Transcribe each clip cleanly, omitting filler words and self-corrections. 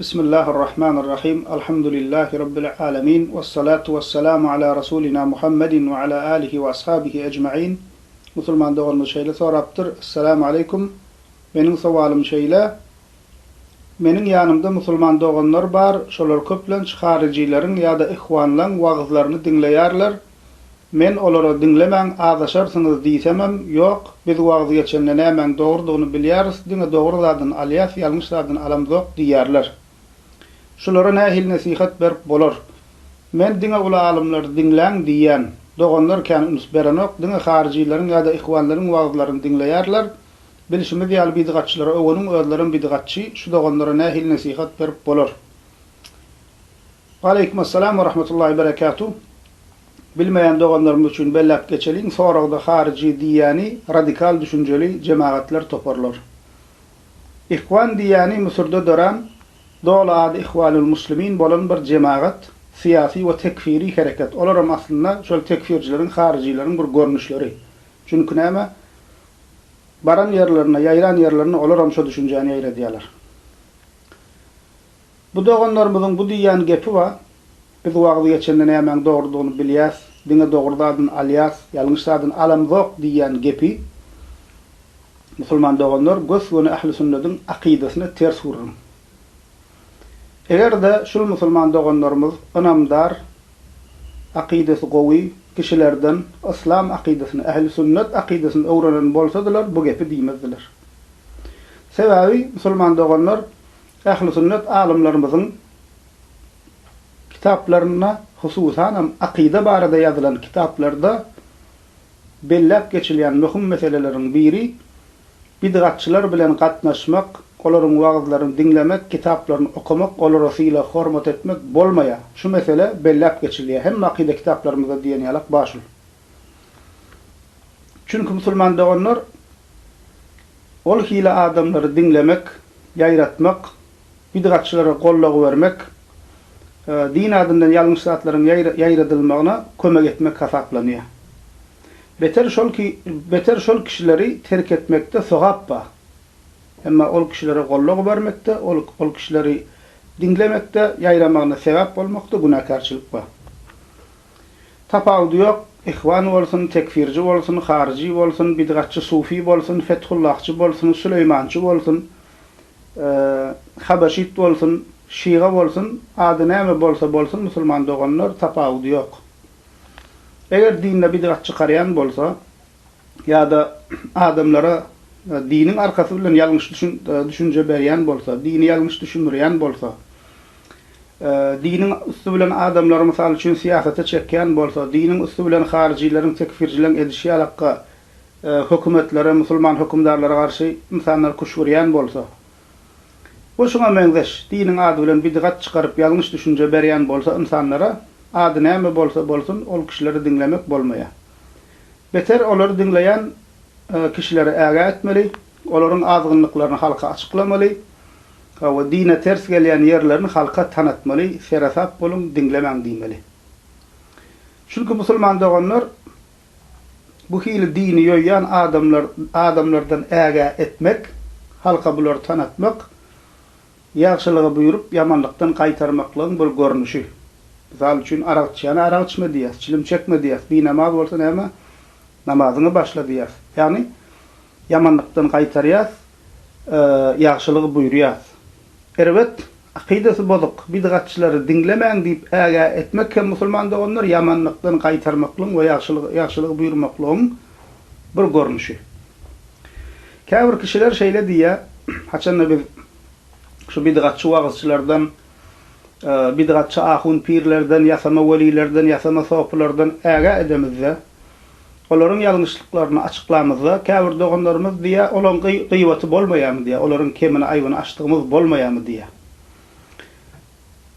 بسم الله الرحمن الرحيم الحمد لله رب العالمين والصلاة والسلام على رسولنا محمد وعلى آله وأصحابه أجمعين مسلمان doğan şeyle soraptır. Esselamu aleyküm. Benim sualım şeyle. Menin yanımda musulman doğanlar var. Şolar köplenç haricilerin ya da ihvanlan vağızlarını dinleyerler. Men olara dinlemen adaşarsınız diýsemem, yok. Biz wagty geçenden hemen doğruduğunu bilýäris. Diňe doğrulardan alyas, ýalňyşlardan alam zok diýerler. Şolara nähil nasihat berip bolar. Men diňe ula alymlar dinläň diýen, doğanlar kan üns berenok, diňe haricilerin ya da ihwanlaryň wagtlaryny dinleýärler. Bilişimiz ýaly bidgatçylar, öwünüň özleriň bidgatçy, şu doğanlara nähil nasihat berip bolar. Aleykümselam we rahmetullahi ve berekatuh. Bilmeyen doğanlarım üçün bellap geçelin, sonra da harici diyani, radikal düşünceli cemaatler toparlar. İhvan diyani Mısır'da duran, doğal adı İhvanul Muslimin bolan bir cemaat, siyasi ve tekfiri hareket. Olaram aslında şöyle tekfircilerin, haricilerin bir görünüşleri. Çünkü näme? Baran yerlerine, yayran yerlerine olaram şu düşünceni yayra diyalar. Bu doğanlarımızın bu diyan gepi var. Biz wagty geçenden hemen doğruduğunu bilýäs, diňe doğrudan alyas, ýalňyşlardan alam zok diýen gepi musulman doğanlar gösgöni ähli sünnetin akidasyna ters vurur. Eger-de şol musulman doğanlarymyz önamdar, akidasy gowy kişilerden İslam akidasyny, ähli sünnet akidasyny öwrenen bolsadylar, bu gepi diýmezdiler. Sebebi musulman doğanlar ähli sünnet alimlerimizin kitaplarına hususan hem akide barada yazılan kitaplarda bellap geçilen mühim meselelerin biri bidgatçılar bilen gatnaşmak, olaryň wagtlaryny dinlemek, kitaplarını okumak, olara syla hormat etmek bolmaya. Şu mesele bellap geçilýär. Hem akide kitaplarymyzda diýen ýalak başul. Çünkü musulman doğanlar ol hile adamları dinlemek, ýayratmak, bidgatçılara gollagy bermek, din adından ýalňyşlaryň ýaýradylmagyna kömek etmek hasaplanýar. Beter şol kişileri terk etmekde sowap bar. Emma ol kişilere gollagy bermekde, ol kişileri dinlemekde, ýaýramagyna sebäp bolmakda günakarçylyk bar. Tapawdy ýok, ihwan bolsun, tekfirci bolsun, harici bolsun, bidgatçy sufi bolsun, fethullahçy bolsun, süleymançy bolsun, habaşit bolsun, Şiğa bolsun, adı näme bolsa musulman doğanlar tapawudy ýok. Eger dinle bidgat çykaryan bolsa ya da adamlara dinin arkasy bilen ýalňyş düşünje berýän bolsa, dini ýalňyş düşündirýän bolsa, dinin üstü bilen adamlar mysal üçin siýasata çekýän bolsa, dinin üstü bilen haricilerin, tekfircilerin edişi ýalakka hökümetlere, musulman hökümdarlara garşy insanlar kuş berýän bolsa, bu şuna menzeş, dinin adı bilen bidgat çıkarıp ýalňyş düşünje berýän bolsa insanlara, adı näme bolsa bolsun, ol kişileri dinlemek bolmaya. Beter olary dinleyen kişileri äga etmeli, olaryň azgynlyklaryny halka açıklamaly, we dine ters gelýän ýerlerini halka tanıtmaly, serasap bolun, dinlemeň diýmeli. Çünkü musulman doğanlar bu hili dini ýoýýan adamlardan äga etmek, halka bulary tanıtmak, ýagşylygy buyurup ýamanlykdan gaýtarmaklaryň bir görnüşi. Misal üçin araqçyany araq içme diýär, çilim çekme diýär. Bir namaz bolsa näme? Namazyny başla diýär. Ýagny ýamanlykdan gaýtarýar, ýagşylygy buyurýar. Erwet, akidasy bozuk, bidgatçylary dinlemäň diýip äga etmek hem musulman doğanlar ýamanlykdan gaýtarmaklaryň we ýagşylygy buyurmaklaryň bir görnüşi. Käbir kişiler şeýle diýär, haçan biz şu bidgatçy wagtçylardan, bidgatçy ahun pirlerden, ýasama welilerden, ýasama soplardan äga edemizde, olaryň ýalňyşlyklaryny açyklamazda, käbir doğanlarymyz diýär, olaryň gıýbaty bolmaýarmy diýär, olaryň kemini aýbyny açdygymyz bolmaýarmy diýär.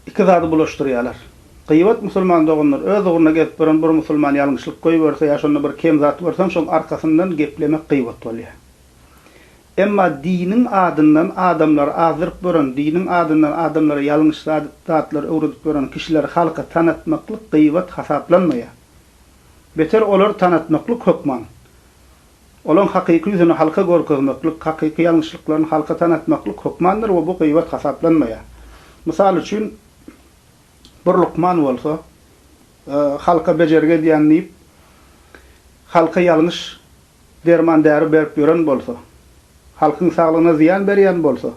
Iki zady bulaşdyrýarlar. Gıýbat musulman doğanlar öz ugruna gelip bir musulman ýalňyşlyk goýberse, ýa şonda bir kem zat bolsa, şoň arkasyndan geplemek gıýbat bolýar. Emma dinin adından adamlar azırıp bören, dinin adından adamlara ýalňyş zatlar öwredip bören kişiler halka tanıtmaklyk gıýbat hasaplanmaýar. Beter olar tanıtmaklyk hökman. Olan hakyky ýüzüni halka görkezmeklik, hakyky ýalňyşlyklaryny halka tanıtmaklyk hökmandyr we bu gıýbat hasaplanmaýar. Misal üçün bir Luqman bolsa, halka bejerge diýenlip, halka ýalňyş derman däri berip ýören bolsa, halkyň saglygyna ziýan berýän bolsa,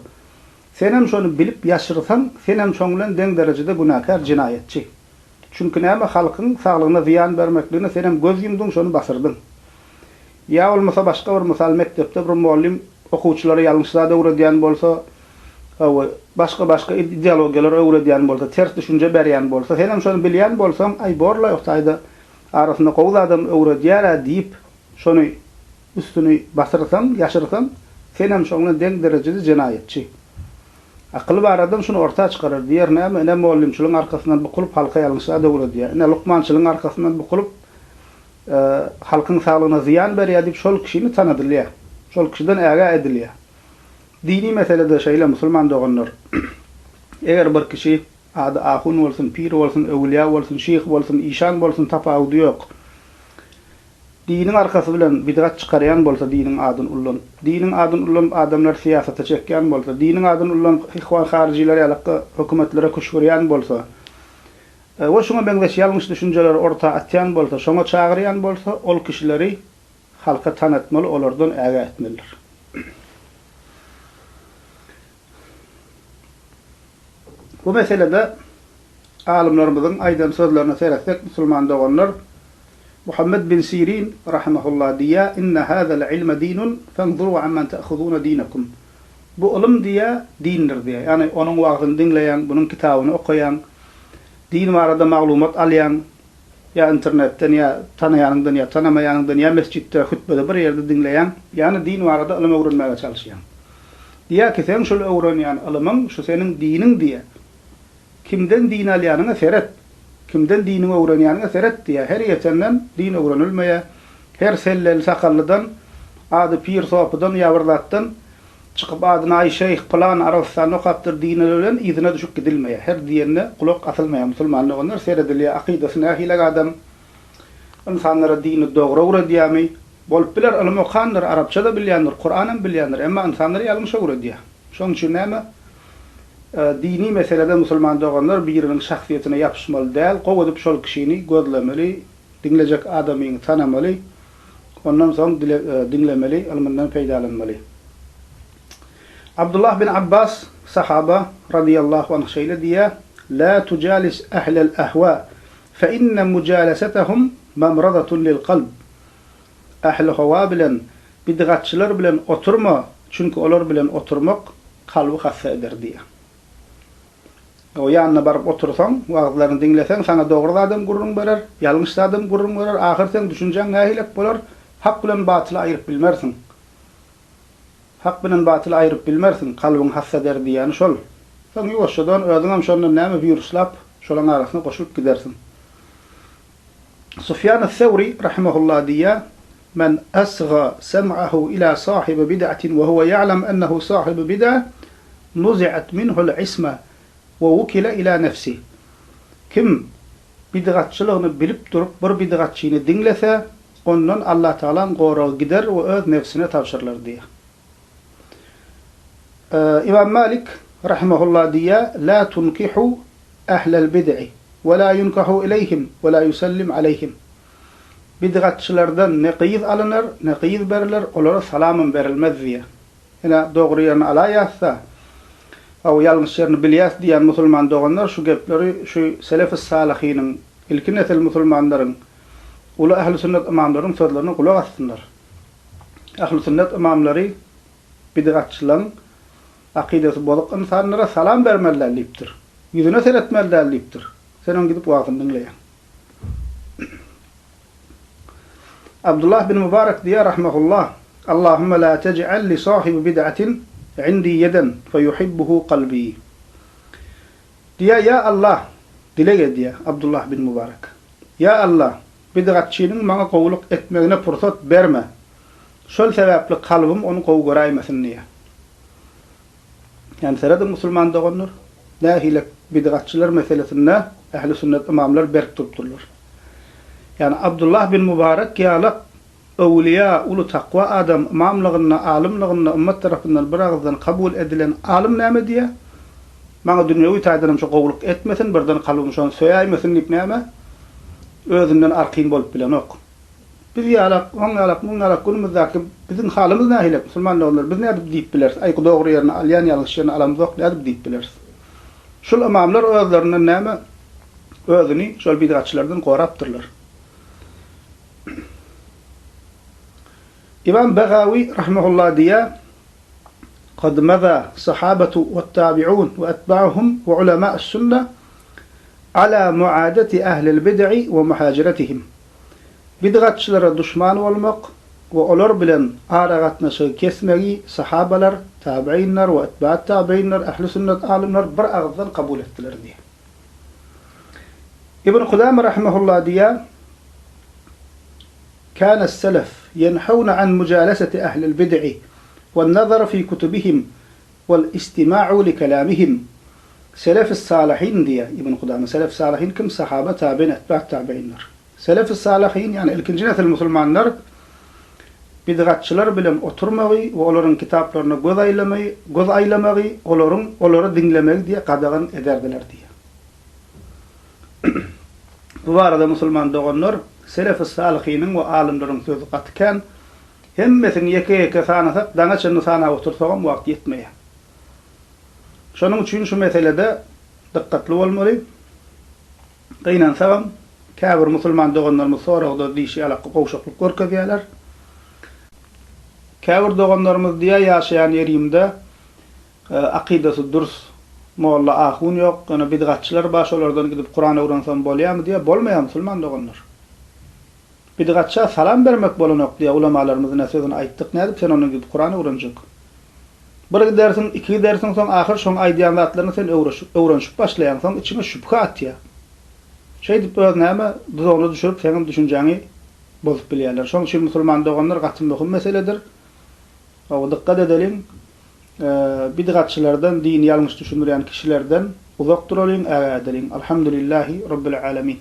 sen hem şonu bilip ýaşyrsaň, sen hem şoň bilen deň derejede günahkar, jinaýetçi. Çünki näme halkyň saglygyna ziýan bermekligine sen hem göz ýumdyň, şonu basyrdyň. Ya olmasa başga bir misal mektepde bir muallim okuwçylara ýalňyşlada öwredýän bolsa, başga ideologiýalar öwredýän bolsa, ters düşünje berýän bolsa, sen hem şonu bilýän bolsaň, ay borla ýoksaýda arasynda gowy adam öwredýär diýip şonu üstüni basyrsaň, ýaşyrsaň, sen hem şoňla deň derejede jinaýetçi. Akly bar adam şunu orta çykarar. Diýer näme? Ene muallimçiligiň arkasyndan bukulyp halka ýalňyşlada öwredýär. Ene lukmançylygyň arkasyndan bukulyp halkyň saglygyna ziýan berýär diýip şol kişini tanadylýar. Şol kişiden äge edilýär. Dini meselede şeýle musulman doganlar. Eger bir kişi ady ahun bolsun, pir bolsun, öwliýa bolsun, şeýh bolsun, işan bolsun, tapawudy ýok. Diniň arkasy bilen bidgat çykarýan bolsa, diniň adyny ullan. Diniň adyny ullan adamlar siýasata çekýän bolsa, diniň adyny ullan ihwan harjiler ýalakka hökümetlere kuşgurýan bolsa, o şoňa beňdeş ýalňyş düşünjeler orta atýan bolsa, şoňa çagyrýan bolsa, ol kişileri halka tanıtmaly, olardan äge etmelidir. Bu meselede alimlerimizin aýdan sözlerine seyretsek, musulman doganlar Muhammed bin Sirin rahimehullah diýär: "Inne hadzal ilme dinun fanzuru amman ta'khuduna dinakum." Bu ilim diýär, dindir diýär. Yani onuň wagtyny dinleýän, bunyň kitabyny okuyan, din barada maglumat alýan, ya internetden ya tanaýandan ya tanamaýandan ya mesjitde hutbede bir ýerde dinleýän, yani din barada ilim öwrenmäge çalışýan. Diýär ki sen şol öwrenýän iliming şu seniň diniň diýär. Kimden din alýanyňa seret, kimden dinini öwrenýäniňe seret diýär. Her ýetenden din öwrenilmeýär. Her sellel sakallydan, ady pir sopydan ýawrlatdan çykyp adyna ay şeyh plan arasynda okapdyr dini bilen izine düşüp gidilmeýär. Her diýenne kulak asylmaýar. Musulmanlygyny seredilýär, akidasine hilag adam insanlara dini dogry öwredýärmi? Bolup biler, ilim okandyr, arapça da bilýändir, Kur'any bilýändir, emma insanlara ýalňyş öwredýär. Şoň üçin näme? Dini meselede musulman doganlar birinin şahsiyetine yapışmalı değil, gowadyp şol kişini gözlemeli, dinleyecek adamyny tanamaly, ondan soň dinlemeli, ilminden peýdalanmaly. Abdullah bin Abbas sahaba radiyallahu anh şeýle diýär: "La tujalis ahlal ahwa fa inna mujalasatahum mamradatun lil qalb." Ahli hawa bilen, bidgatçylar bilen oturma, çünkü olar bilen oturmak kalby hassa eder diýär. O ýanyna baryp otursaň, wagtlaryny dinleseň, sana dogry adam gurrun berer, ýalňyş adam gurrun berer, ahir sen düşünjeň nähilek bolar, hak bilen batyly aýryp bilmersiň. Hak bilen batyly aýryp bilmersiň, kalbyň hassa eder diýeni şol. Sen ýoşadan özüň hem şondan näme buyurslap, şolaň arasyna goşulyp gidersiň. Sufyan es-Sawri rahimehullah diýär: "Men asgha sam'ahu ila sahibi bid'atin wa huwa ya'lam annahu sahibi bid'ah, nuzi'at minhu al-isma ve wukila ila nefsi." Kim bid'atçylygyny bilip durup bir bid'atçyny dinlese, ondan Allah Taala goragy gider we öz nefsine tapşyrlar diýär. İmam Malik rahimehullah diýär: "La tunkihu ahlal bid'i ve la yunkahu ilayhim ve la yusallim alayhim." Bid'atçylardan ne qyýyz alynır, ne qyýyz berilir, olara salamyn berilmez diýär. Ina dogry ýerine alaýatsa, aw ýalňyş ýerini bilýäs diýen musulman doganlar şu gepleri şu selef-i salihiniň, ilki nesil musulmanlaryň, ulu ahli sünnet imamlaryň sözlerine kulak assynlar. Ahli sünnet imamlary bid'atçylaryň akidesi bozuk insanlara salam bermeliler diýipdir. Yüzüne seretmeliler diýipdir. Sen onu gidip wagtyny dinleýän. Abdullah bin Mubarak diýär rahmehullah: "Allahumma la tej'al li sahibi bid'atin indi yeden feyuhibbuhu qalbi." Diýär: "Ya Allah, dilege diýär Abdullah bin Mubarak. Ya Allah, bid'atçynyň maňa gowluk etmegine pursat berme. Şol sebäpli kalbym onu gowy göräýmesin diýär." Yani serede musulman doganlar, nähilek bid'atçylar meselesinde ehli sünnet imamlar berk tutturlar. Yani Abdullah bin Mubarak ýalak öwliya, ulu takwa adam imamlygyna, alimlygyna ümmet tarapyndan bir agzdan kabul edilen alim näme diýär? Maňa dünýäwi taýdanam şu gowluk etmesin, birden kalbym şonu söýäýmesin diýip näme? Özünden arqyn bolup bilen ok. Biz ýalak, oňalak, muňalak günümizde bizim halymyz nähile musulmanlar biz näde diýip bileriz. Aýky dogry ýerine alýan ýalgyş ýerine alamyz ok näde diýip bileriz. Şol imamlar özlerinden näme? Özüni şol bid'atçylardan gorapdyrlar. İmam Begawi rahimehullah diýär: "Qad maza sahabatu wat-tabi'un we atba'uhum we ulama'us-sunnah ala mu'adati ahli'l bid'i we muhajiratihim." Bid'atçylara düşman bolmak we olar bilen ara gatnaşygy kesmegi sahabalar, tabi'inler we atba'at tabi'inler, ahli sünnet alimler bir agzdan kabul etdiler diýär. İbn Kudame rahimehullah diýär: "Kana es-selef ينحون عن مجالسة أهل البدع والنظر في كتبهم والاستماع لكلامهم." سلف الصالحين دي ابن قدامة. سلف الصالحين كم صحابة تابعين أتباع تابعين. سلف الصالحين يعني الكنجنة المسلمان نر بدغتشلر بلن oturmagy we olaryň kitaplarına göz aýlamagy, olary dinlemek diye qadağan ederdiler diye. Bu arada musulman doganlar selef-i salihinin we alimleriň sözü gatken hemmesini ýeke sanasak daňa çynny sana otursagam wagt ýetmeýär. Şonuň üçin şu meselede dikkatli bolmaly. Gynansaňam käbir musulman doganlarymyz soragda diýişi alaqy gowşaklyk görkezýärler. Käbir doganlarymyz diýär ýaşaýan ýerimde aqidasy dürüst molla ahun ýok, ýa-ni bid'atçylar baş olardan gidip Qur'an öwrensem bolýarmy diýär, bolmaýar musulman doganlar. Bid'atçy salam bermek bolanok diýär ulamalarymyzyň sözüni aýtdyk nädip sen onu gidip Qur'an öwrenjek. Bir dersin, iki dersin soň ahir şoň aýdýan zatlaryny sen öwrenşip başlaýan soň içime şüphe atýar. Şeý diýip näme biz onu düşürüp senin düşünjäňi bozup bilýärler. Şoň üçin musulman doganlar gaty möhüm meseledir. Awa dikkat edelim. Bid'atçylardan, dini ýalňyş düşünýän kişilerden uzak duralyň, edelim. Alhamdulillahi rabbil alamin.